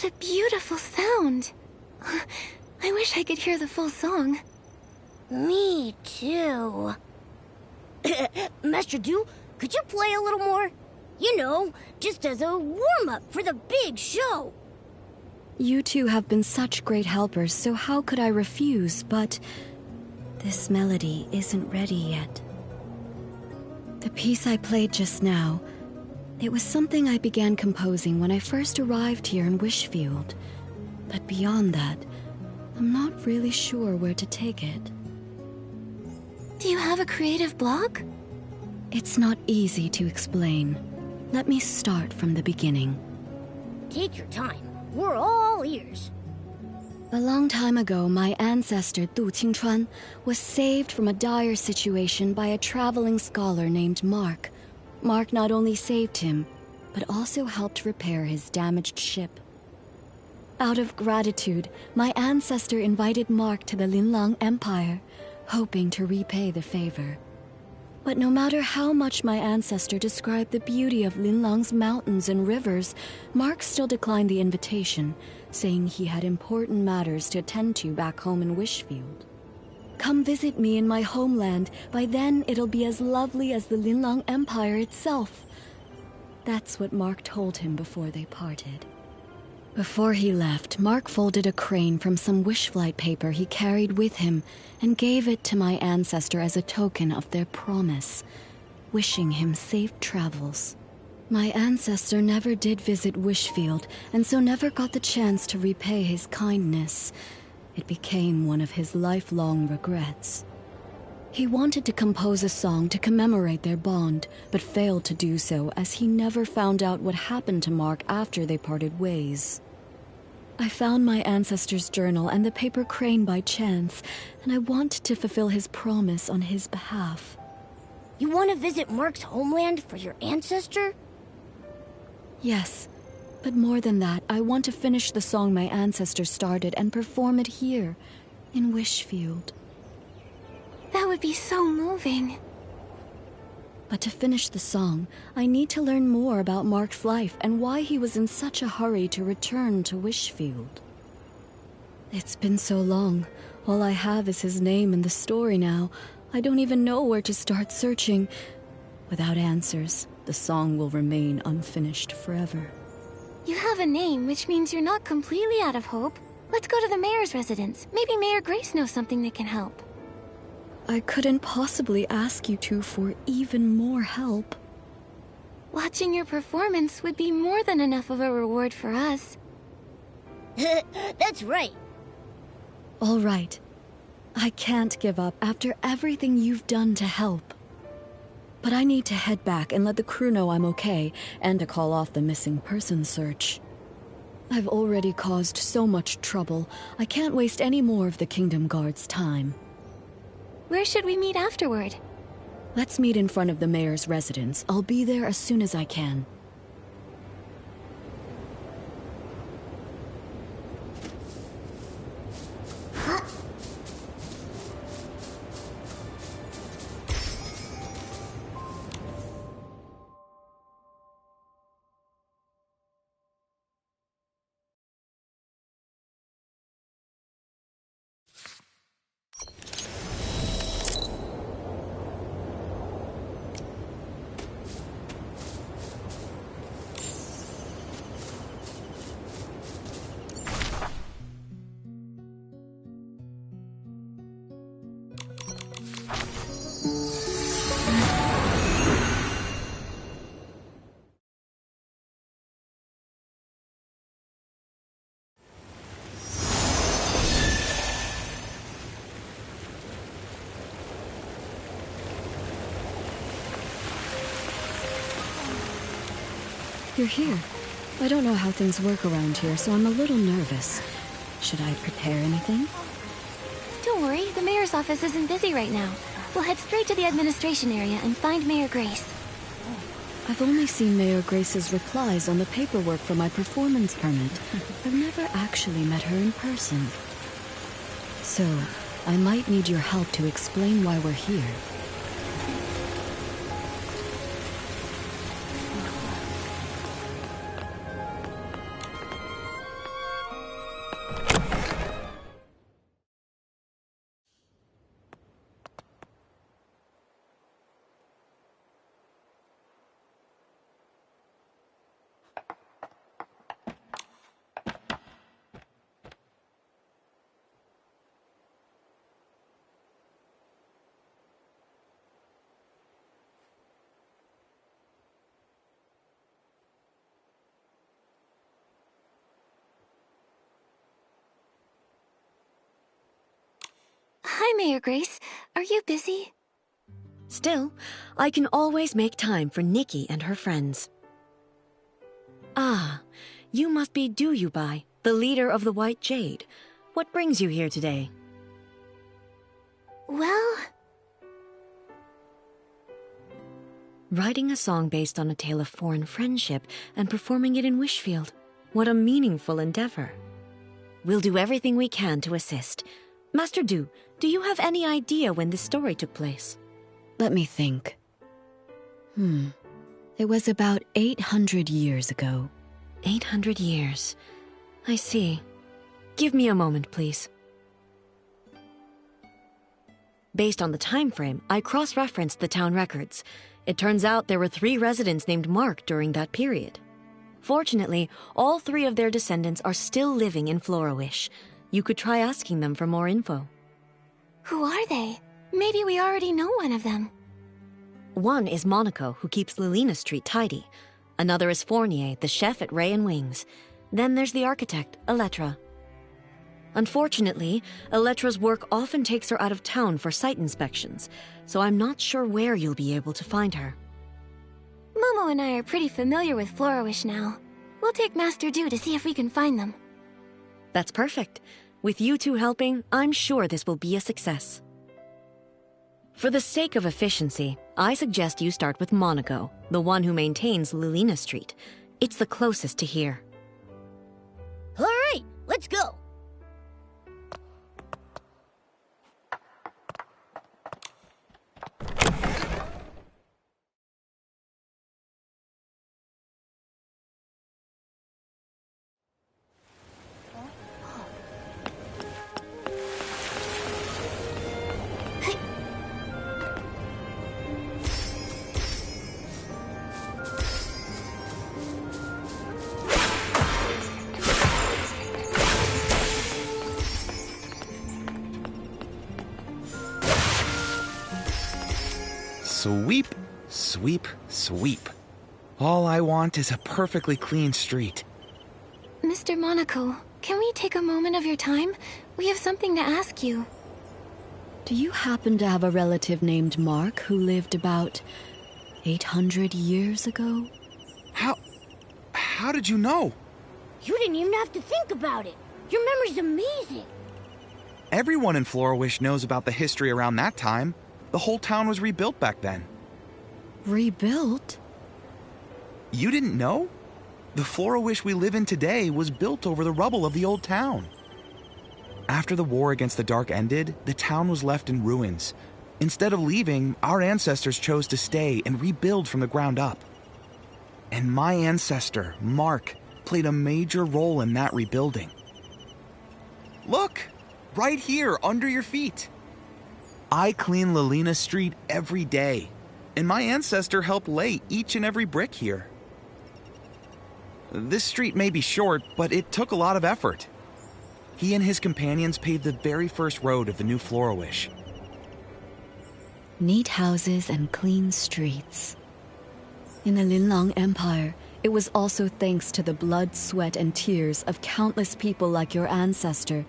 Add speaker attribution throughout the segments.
Speaker 1: What a beautiful sound. I wish I could hear the full song.
Speaker 2: Me too. Master Du, could you play a little more? You know, just as a warm-up for the big show.
Speaker 3: You two have been such great helpers, so how could I refuse? But this melody isn't ready yet. The piece I played just now, it was something I began composing when I first arrived here in Wishfield. But beyond that, I'm not really sure where to take it.
Speaker 1: Do you have a creative block?
Speaker 3: It's not easy to explain. Let me start from the beginning.
Speaker 2: Take your time. We're all ears.
Speaker 3: A long time ago, my ancestor Du Qingchuan was saved from a dire situation by a traveling scholar named Mark. Mark not only saved him, but also helped repair his damaged ship. Out of gratitude, my ancestor invited Mark to the Linlang Empire, hoping to repay the favor. But no matter how much my ancestor described the beauty of Linlang's mountains and rivers, Mark still declined the invitation, saying he had important matters to attend to back home in Wishfield. Come visit me in my homeland. By then, it'll be as lovely as the Linlang Empire itself. That's what Mark told him before they parted. Before he left, Mark folded a crane from some wishflight paper he carried with him and gave it to my ancestor as a token of their promise, wishing him safe travels. My ancestor never did visit Wishfield, and so never got the chance to repay his kindness. It became one of his lifelong regrets. He wanted to compose a song to commemorate their bond, but failed to do so as he never found out what happened to Mark after they parted ways. I found my ancestor's journal and the paper crane by chance, and I want to fulfill his promise on his behalf.
Speaker 2: You want to visit Mark's homeland for your ancestor?
Speaker 3: Yes, but more than that, I want to finish the song my ancestor started and perform it here, in Wishfield.
Speaker 1: That would be so moving.
Speaker 3: But to finish the song, I need to learn more about Mark's life and why he was in such a hurry to return to Wishfield. It's been so long. All I have is his name and the story now. I don't even know where to start searching. Without answers, the song will remain unfinished forever.
Speaker 1: You have a name, which means you're not completely out of hope. Let's go to the mayor's residence. Maybe Mayor Grace knows something that can help.
Speaker 3: I couldn't possibly ask you two for even more help.
Speaker 1: Watching your performance would be more than enough of a reward for us.
Speaker 2: That's right.
Speaker 3: All right. I can't give up after everything you've done to help. But I need to head back and let the crew know I'm okay, and to call off the missing person search. I've already caused so much trouble. I can't waste any more of the Kingdom Guard's time.
Speaker 1: Where should we meet afterward?
Speaker 3: Let's meet in front of the mayor's residence. I'll be there as soon as I can. You're here. I don't know how things work around here, so I'm a little nervous. Should I prepare anything?
Speaker 1: Don't worry, the mayor's office isn't busy right now. We'll head straight to the administration area and find Mayor Grace.
Speaker 3: I've only seen Mayor Grace's replies on the paperwork for my performance permit. I've never actually met her in person. So, I might need your help to explain why we're here.
Speaker 1: Hi, Mayor Grace. Are you busy?
Speaker 3: Still, I can always make time for Nikki and her friends. Ah, you must be Duyubai, the leader of the White Jade. What brings you here today?
Speaker 1: Well...
Speaker 3: Writing a song based on a tale of foreign friendship and performing it in Wishfield. What a meaningful endeavor. We'll do everything we can to assist. Master Du, do you have any idea when this story took place? Let me think. It was about 800 years ago. 800 years. I see. Give me a moment, please. Based on the time frame, I cross-referenced the town records. It turns out there were 3 residents named Mark during that period. Fortunately, all 3 of their descendants are still living in Floriwish. You could try asking them for more info.
Speaker 1: Who are they? Maybe we already know one of them.
Speaker 3: One is Monaco, who keeps Lilina Street tidy. Another is Fournier, the chef at Ray and Wings. Then there's the architect, Elettra. Unfortunately, Elettra's work often takes her out of town for site inspections, so I'm not sure where you'll be able to find her.
Speaker 1: Momo and I are pretty familiar with Floriwish now. We'll take Master Du to see if we can find them.
Speaker 3: That's perfect. With you two helping, I'm sure this will be a success. For the sake of efficiency, I suggest you start with Monaco, the one who maintains Lilina Street. It's the closest to here.
Speaker 2: All right, let's go.
Speaker 4: Sweep, sweep, sweep. All I want is a perfectly clean street.
Speaker 1: Mr. Monaco, can we take a moment of your time? We have something to ask you.
Speaker 3: Do you happen to have a relative named Mark who lived about 800 years ago?
Speaker 4: How did you know?
Speaker 2: You didn't even have to think about it. Your memory's amazing.
Speaker 4: Everyone in Floriwish knows about the history around that time. The whole town was rebuilt back then.
Speaker 3: Rebuilt?
Speaker 4: You didn't know? The Floriwish we live in today was built over the rubble of the old town. After the war against the Dark ended, the town was left in ruins. Instead of leaving, our ancestors chose to stay and rebuild from the ground up. And my ancestor, Mark, played a major role in that rebuilding. Look! Right here, under your feet. I clean Lilina Street every day, and my ancestor helped lay each and every brick here. This street may be short, but it took a lot of effort. He and his companions paved the very first road of the new Floriwish.
Speaker 3: Neat houses and clean streets. In the Linlang Empire, it was also thanks to the blood, sweat, and tears of countless people like your ancestor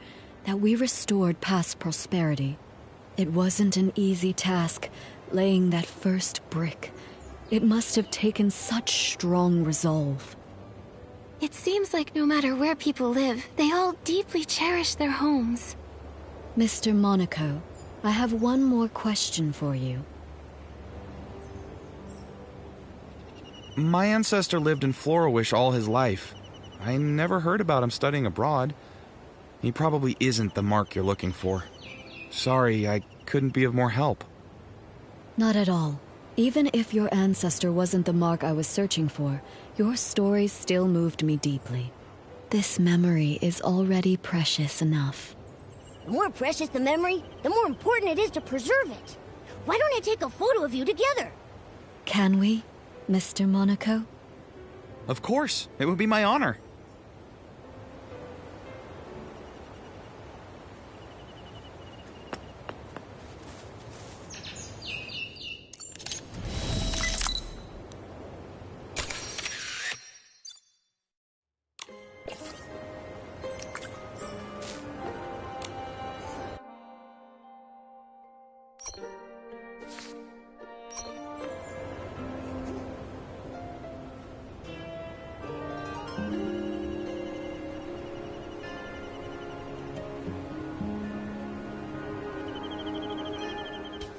Speaker 3: that we restored past prosperity. It wasn't an easy task, laying that first brick. It must have taken such strong resolve.
Speaker 1: It seems like no matter where people live, they all deeply cherish their homes.
Speaker 3: Mr. Monaco, I have one more question for you.
Speaker 4: My ancestor lived in Floriwish all his life. I never heard about him studying abroad. He probably isn't the Mark you're looking for. Sorry, I couldn't be of more help.
Speaker 3: Not at all. Even if your ancestor wasn't the Mark I was searching for, your stories still moved me deeply. This memory is already precious enough.
Speaker 2: The more precious the memory, the more important it is to preserve it. Why don't I take a photo of you together?
Speaker 3: Can we, Mr. Monaco?
Speaker 4: Of course, it would be my honor.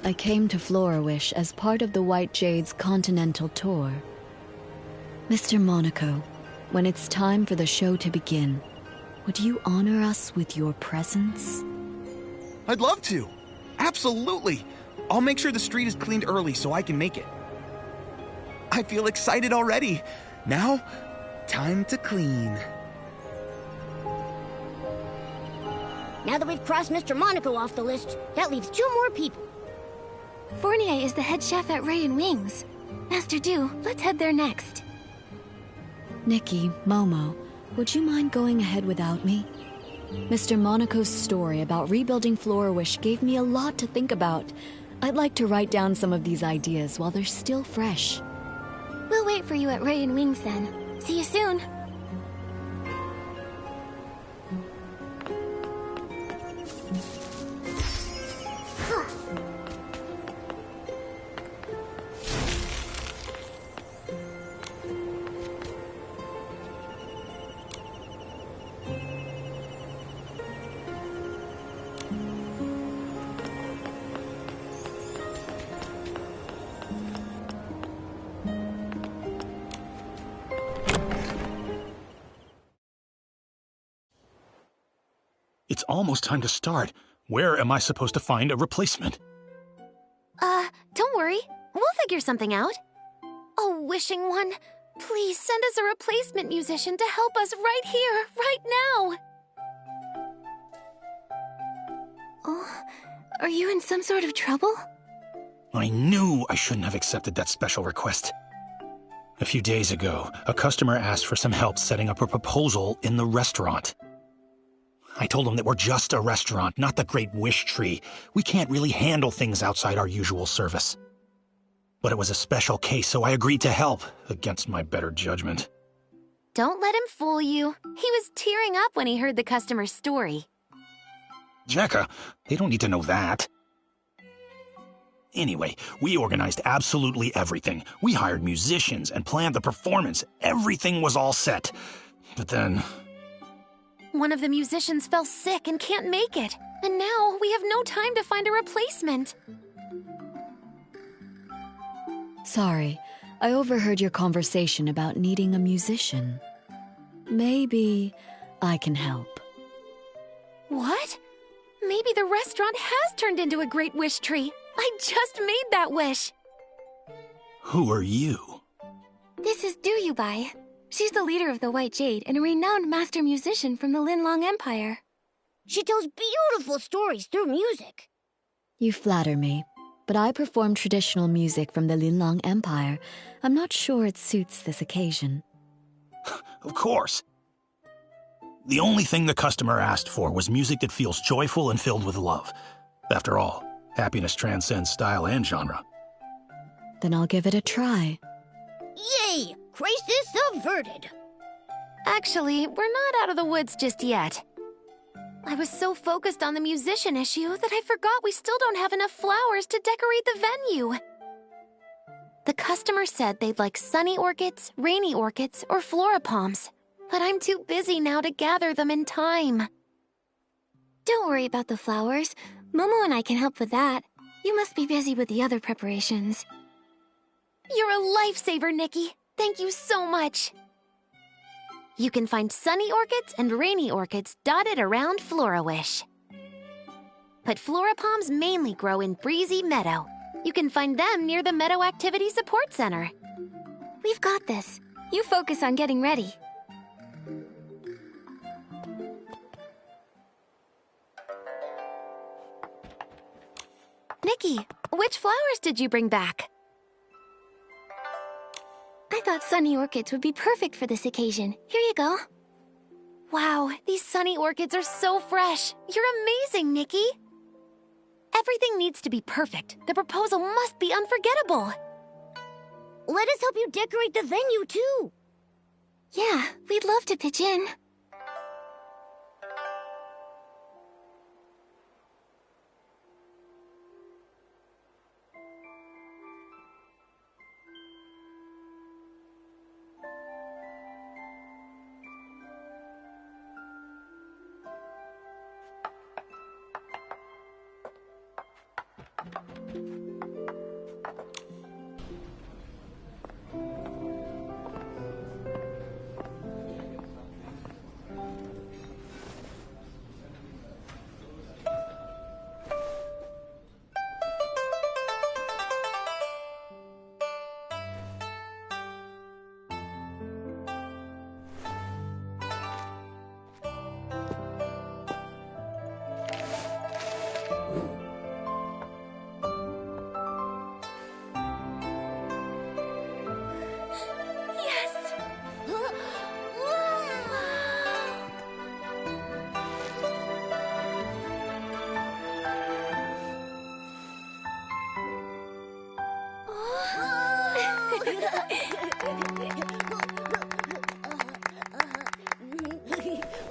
Speaker 3: I came to Florawish as part of the White Jade's continental tour. Mr. Monaco, when it's time for the show to begin, would you honor us with your presence?
Speaker 4: I'd love to. Absolutely. I'll make sure the street is cleaned early so I can make it. I feel excited already. Now, time to clean.
Speaker 2: Now that we've crossed Mr. Monaco off the list, that leaves 2 more people.
Speaker 1: Fournier is the head chef at Ray and Wings. Master Du, let's head there next.
Speaker 3: Nikki, Momo, would you mind going ahead without me? Mr. Monaco's story about rebuilding Florawish gave me a lot to think about. I'd like to write down some of these ideas while they're still fresh.
Speaker 1: We'll wait for you at Ray and Wings then. See you soon.
Speaker 5: It's almost time to start. Where am I supposed to find a replacement?
Speaker 6: Don't worry. We'll figure something out. Oh, wishing one, please send us a replacement musician to help us right here, right now.
Speaker 1: Oh, are you in some sort of trouble?
Speaker 5: I knew I shouldn't have accepted that special request. A few days ago, a customer asked for some help setting up a proposal in the restaurant. I told him that we're just a restaurant, not the Great Wish Tree. We can't really handle things outside our usual service. But it was a special case, so I agreed to help, against my better judgment.
Speaker 6: Don't let him fool you. He was tearing up when he heard the customer's story.
Speaker 5: Jekka, they don't need to know that. Anyway, we organized absolutely everything. We hired musicians and planned the performance. Everything was all set. But then...
Speaker 6: One of the musicians fell sick and can't make it. And now we have no time to find a replacement.
Speaker 3: Sorry, I overheard your conversation about needing a musician. Maybe I can help.
Speaker 6: What? Maybe the restaurant has turned into a Great Wish Tree. I just made that wish.
Speaker 5: Who are you?
Speaker 1: This is Du Yubai. She's the leader of the White Jade and a renowned master musician from the Linlong Empire.
Speaker 2: She tells beautiful stories through music.
Speaker 3: You flatter me, but I perform traditional music from the Linlong Empire. I'm not sure it suits this occasion.
Speaker 5: Of course. The only thing the customer asked for was music that feels joyful and filled with love. After all, happiness transcends style and genre.
Speaker 3: Then I'll give it a try.
Speaker 2: Yay! Crisis averted.
Speaker 6: Actually, we're not out of the woods just yet. I was so focused on the musician issue that I forgot we still don't have enough flowers to decorate the venue. The customer said they'd like sunny orchids, rainy orchids, or florapalms, but I'm too busy now to gather them in time.
Speaker 1: Don't worry about the flowers. Momo and I can help with that. You must be busy with the other preparations.
Speaker 6: You're a lifesaver, Nikki. Thank you so much. You can find sunny orchids and rainy orchids dotted around Florawish. But florapalms mainly grow in Breezy Meadow. You can find them near the Meadow Activity Support Center.
Speaker 1: We've got this. You focus on getting ready.
Speaker 6: Nikki, which flowers did you bring back?
Speaker 1: I thought sunny orchids would be perfect for this occasion. Here you go.
Speaker 6: Wow, these sunny orchids are so fresh. You're amazing, Nikki. Everything needs to be perfect. The proposal must be unforgettable.
Speaker 2: Let us help you decorate the venue, too.
Speaker 1: Yeah, we'd love to pitch in.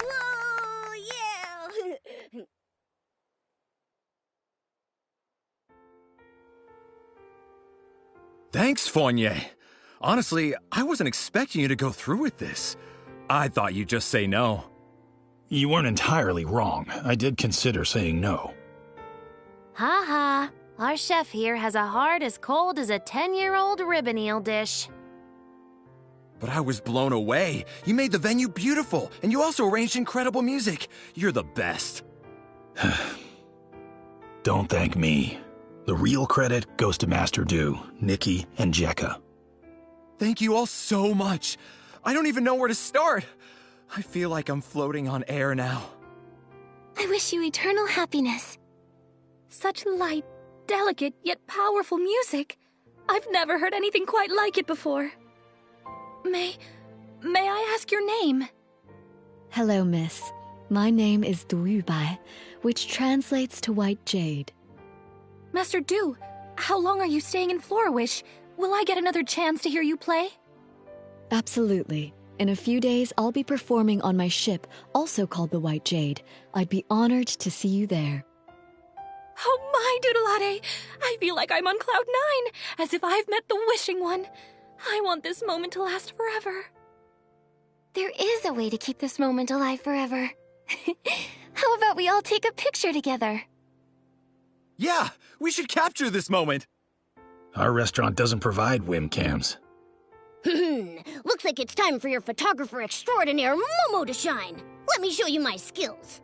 Speaker 2: Whoa, yeah!
Speaker 7: Thanks, Fournier. Honestly, I wasn't expecting you to go through with this. I thought you'd just say no.
Speaker 5: You weren't entirely wrong. I did consider saying no.
Speaker 6: Ha ha. Our chef here has a heart as cold as a 10-year-old ribbon eel dish.
Speaker 7: But I was blown away. You made the venue beautiful, and you also arranged incredible music. You're the best.
Speaker 5: Don't thank me. The real credit goes to Master Du, Nikki, and Jekka.
Speaker 7: Thank you all so much. I don't even know where to start. I feel like I'm floating on air now.
Speaker 1: I wish you eternal happiness.
Speaker 8: Such light, delicate, yet powerful music. I've never heard anything quite like it before. May I ask your name?
Speaker 3: Hello, miss. My name is Du Yubai, which translates to White Jade.
Speaker 8: Master Du, how long are you staying in Florawish? Will I get another chance to hear you play?
Speaker 3: Absolutely. In a few days, I'll be performing on my ship, also called the White Jade. I'd be honored to see you there.
Speaker 8: Oh my, Doodleade! I feel like I'm on cloud 9, as if I've met the wishing one. I want this moment to last forever.
Speaker 1: There is a way to keep this moment alive forever. How about we all take a picture together?
Speaker 7: Yeah, we should capture this moment.
Speaker 5: Our restaurant doesn't provide webcams.
Speaker 2: Looks like it's time for your photographer extraordinaire, Momo, to shine. Let me show you my skills.